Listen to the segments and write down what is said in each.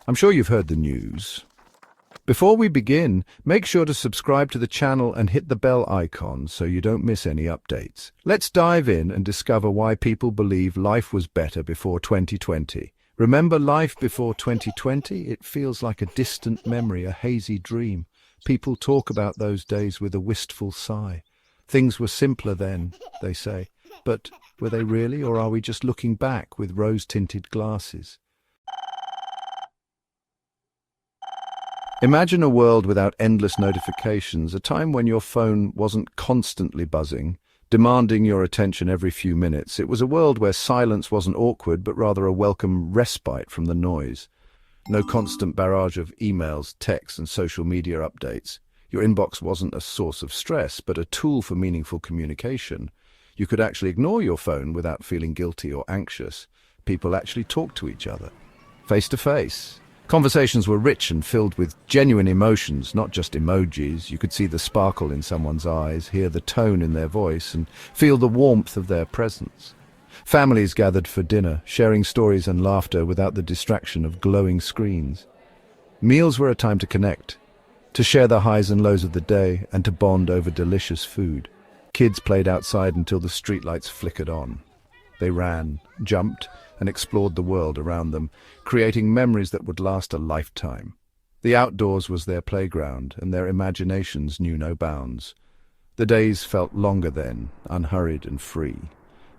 I'm sure you've heard the news. Before we begin, make sure to subscribe to the channel and hit the bell icon so you don't miss any updates. Let's dive in and discover why people believe life was better before 2020. Remember life before 2020? It feels like a distant memory, a hazy dream. People talk about those days with a wistful sigh. Things were simpler then, they say. But were they really, or are we just looking back with rose-tinted glasses? Imagine a world without endless notifications, a time when your phone wasn't constantly buzzing, demanding your attention every few minutes. It was a world where silence wasn't awkward, but rather a welcome respite from the noise. No constant barrage of emails, texts, and social media updates. Your inbox wasn't a source of stress, but a tool for meaningful communication. You could actually ignore your phone without feeling guilty or anxious. People actually talked to each other, face to face. Conversations were rich and filled with genuine emotions, not just emojis. You could see the sparkle in someone's eyes, hear the tone in their voice, and feel the warmth of their presence. Families gathered for dinner, sharing stories and laughter without the distraction of glowing screens. Meals were a time to connect, to share the highs and lows of the day, and to bond over delicious food. Kids played outside until the streetlights flickered on. They ran, jumped, and explored the world around them, creating memories that would last a lifetime. The outdoors was their playground, and their imaginations knew no bounds. The days felt longer then, unhurried and free.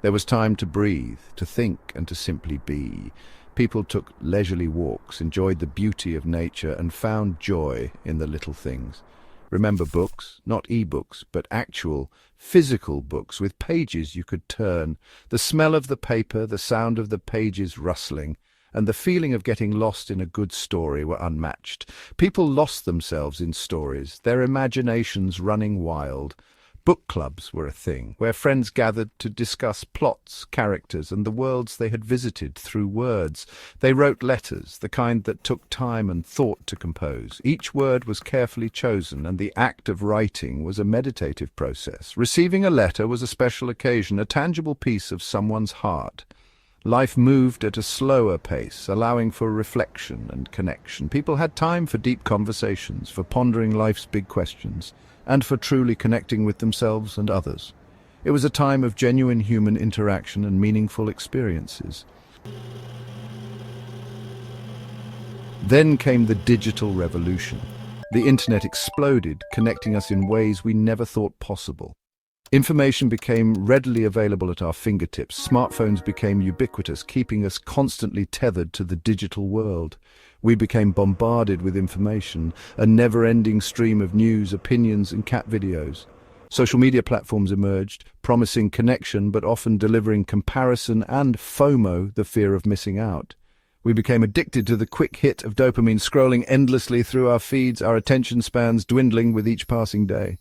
There was time to breathe, to think, and to simply be. People took leisurely walks, enjoyed the beauty of nature, and found joy in the little things. Remember books, not e-books, but actual, physical books with pages you could turn, the smell of the paper, the sound of the pages rustling, and the feeling of getting lost in a good story were unmatched. People lost themselves in stories, their imaginations running wild. Book clubs were a thing, where friends gathered to discuss plots, characters, and the worlds they had visited through words. They wrote letters, the kind that took time and thought to compose. Each word was carefully chosen, and the act of writing was a meditative process. Receiving a letter was a special occasion, a tangible piece of someone's heart. Life moved at a slower pace, allowing for reflection and connection. People had time for deep conversations, for pondering life's big questions, and for truly connecting with themselves and others. It was a time of genuine human interaction and meaningful experiences. Then came the digital revolution. The internet exploded, connecting us in ways we never thought possible. Information became readily available at our fingertips. Smartphones became ubiquitous, keeping us constantly tethered to the digital world. We became bombarded with information, a never-ending stream of news, opinions, and cat videos. Social media platforms emerged, promising connection but often delivering comparison and FOMO, the fear of missing out. We became addicted to the quick hit of dopamine, scrolling endlessly through our feeds, our attention spans dwindling with each passing day.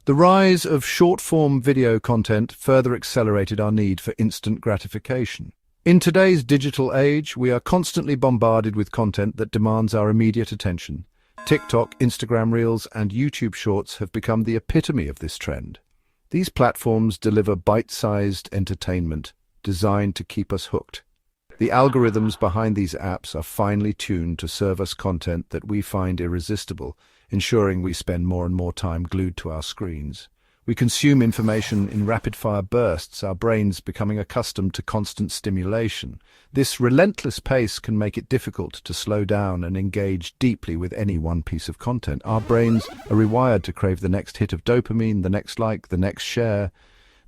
The rise of short-form video content further accelerated our need for instant gratification. In today's digital age, we are constantly bombarded with content that demands our immediate attention. TikTok, Instagram Reels, and YouTube Shorts have become the epitome of this trend. These platforms deliver bite-sized entertainment designed to keep us hooked. The algorithms behind these apps are finely tuned to serve us content that we find irresistible, ensuring we spend more and more time glued to our screens. We consume information in rapid-fire bursts, our brains becoming accustomed to constant stimulation. This relentless pace can make it difficult to slow down and engage deeply with any one piece of content. Our brains are rewired to crave the next hit of dopamine, the next like, the next share.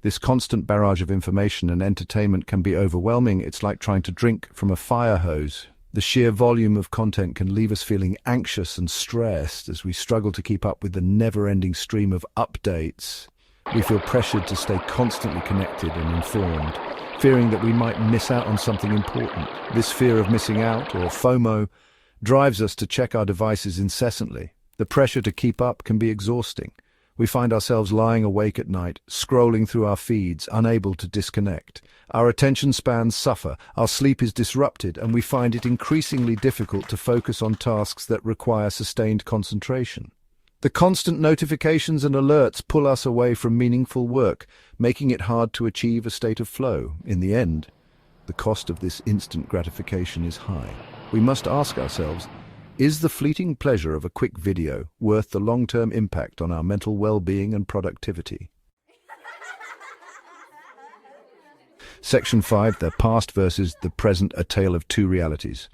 This constant barrage of information and entertainment can be overwhelming. It's like trying to drink from a fire hose. The sheer volume of content can leave us feeling anxious and stressed as we struggle to keep up with the never-ending stream of updates. We feel pressured to stay constantly connected and informed, fearing that we might miss out on something important. This fear of missing out, or FOMO, drives us to check our devices incessantly. The pressure to keep up can be exhausting. We find ourselves lying awake at night, scrolling through our feeds, unable to disconnect. Our attention spans suffer, our sleep is disrupted, and we find it increasingly difficult to focus on tasks that require sustained concentration. The constant notifications and alerts pull us away from meaningful work, making it hard to achieve a state of flow. In the end, The cost of this instant gratification is high. We must ask ourselves, is the fleeting pleasure of a quick video worth the long-term impact on our mental well-being and productivity? Section 5, the past versus the present, a tale of two realities.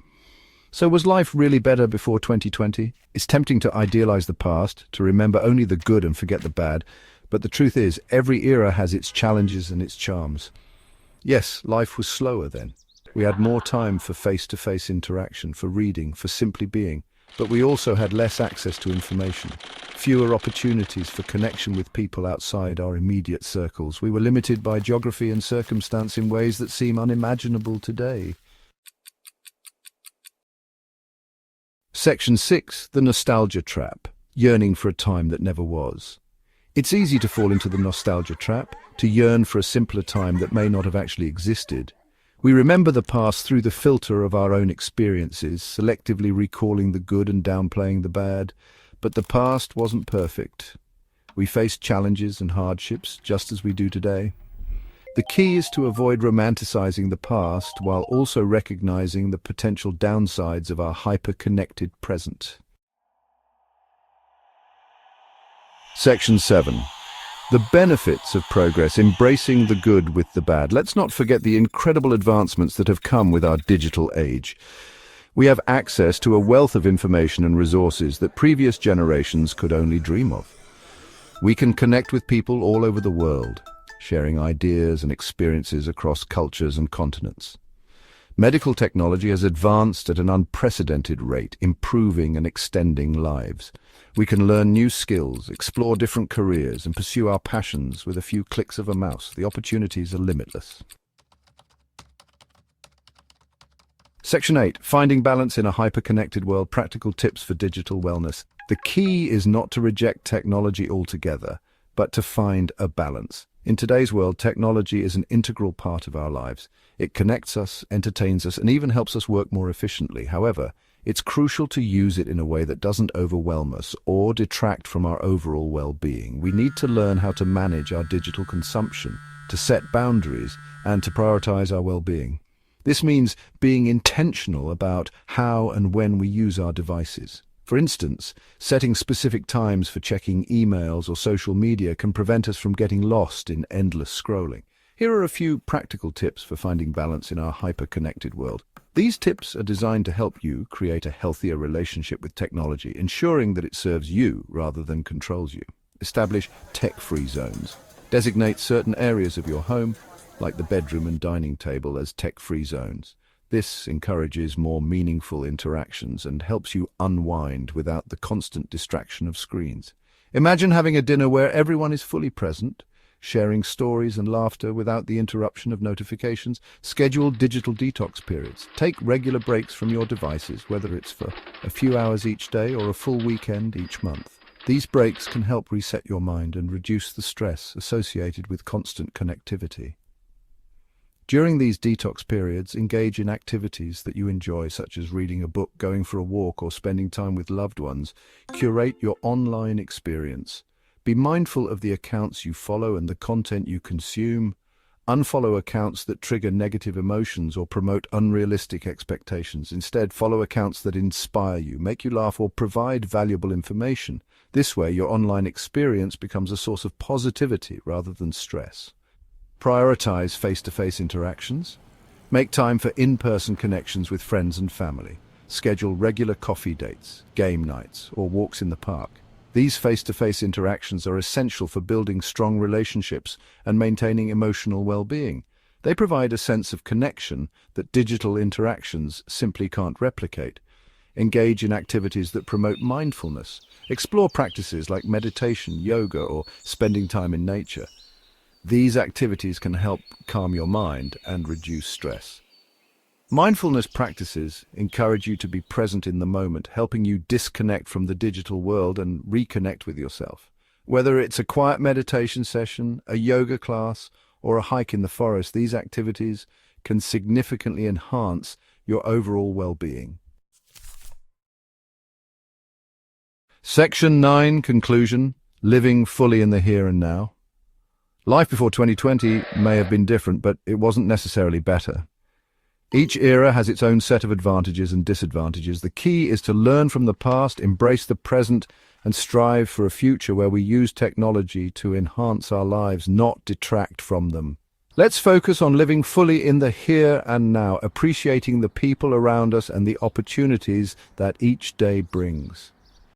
So was life really better before 2020? It's tempting to idealize the past, to remember only the good and forget the bad, but the truth is, every era has its challenges and its charms. Yes, life was slower then. We had more time for face-to-face interaction, for reading, for simply being, but we also had less access to information, fewer opportunities for connection with people outside our immediate circles. We were limited by geography and circumstance in ways that seem unimaginable today. Section 6, the nostalgia trap, yearning for a time that never was. It's easy to fall into the nostalgia trap, to yearn for a simpler time that may not have actually existed. We remember the past through the filter of our own experiences, selectively recalling the good and downplaying the bad. But the past wasn't perfect. We faced challenges and hardships, just as we do today. The key is to avoid romanticizing the past while also recognizing the potential downsides of our hyper-connected present. Section 7. The benefits of progress, embracing the good with the bad. Let's not forget the incredible advancements that have come with our digital age. We have access to a wealth of information and resources that previous generations could only dream of. We can connect with people all over the world, sharing ideas and experiences across cultures and continents. Medical technology has advanced at an unprecedented rate, improving and extending lives. We can learn new skills, explore different careers, and pursue our passions with a few clicks of a mouse. The opportunities are limitless. Section 8. Finding balance in a hyper-connected world. Practical tips for digital wellness. The key is not to reject technology altogether, but to find a balance. In today's world, technology is an integral part of our lives. It connects us, entertains us, and even helps us work more efficiently. However, it's crucial to use it in a way that doesn't overwhelm us or detract from our overall well-being. We need to learn how to manage our digital consumption, to set boundaries, and to prioritize our well-being. This means being intentional about how and when we use our devices. For instance, setting specific times for checking emails or social media can prevent us from getting lost in endless scrolling. Here are a few practical tips for finding balance in our hyper-connected world. These tips are designed to help you create a healthier relationship with technology, ensuring that it serves you rather than controls you. Establish tech-free zones. Designate certain areas of your home, like the bedroom and dining table, as tech-free zones. This encourages more meaningful interactions and helps you unwind without the constant distraction of screens. Imagine having a dinner where everyone is fully present, sharing stories and laughter without the interruption of notifications. Schedule digital detox periods. Take regular breaks from your devices, whether it's for a few hours each day or a full weekend each month. These breaks can help reset your mind and reduce the stress associated with constant connectivity. During these detox periods, engage in activities that you enjoy, such as reading a book, going for a walk, or spending time with loved ones. Curate your online experience. Be mindful of the accounts you follow and the content you consume. Unfollow accounts that trigger negative emotions or promote unrealistic expectations. Instead, follow accounts that inspire you, make you laugh, or provide valuable information. This way, your online experience becomes a source of positivity rather than stress. Prioritize face-to-face interactions. Make time for in-person connections with friends and family. Schedule regular coffee dates, game nights, or walks in the park. These face-to-face interactions are essential for building strong relationships and maintaining emotional well-being. They provide a sense of connection that digital interactions simply can't replicate. Engage in activities that promote mindfulness. Explore practices like meditation, yoga, or spending time in nature. These activities can help calm your mind and reduce stress. Mindfulness practices encourage you to be present in the moment, helping you disconnect from the digital world and reconnect with yourself. Whether it's a quiet meditation session, a yoga class, or a hike in the forest, these activities can significantly enhance your overall well-being. Section 9, Conclusion: Living fully in the here and now. Life before 2020 may have been different, but it wasn't necessarily better. Each era has its own set of advantages and disadvantages. The key is to learn from the past, embrace the present, and strive for a future where we use technology to enhance our lives, not detract from them. Let's focus on living fully in the here and now, appreciating the people around us and the opportunities that each day brings.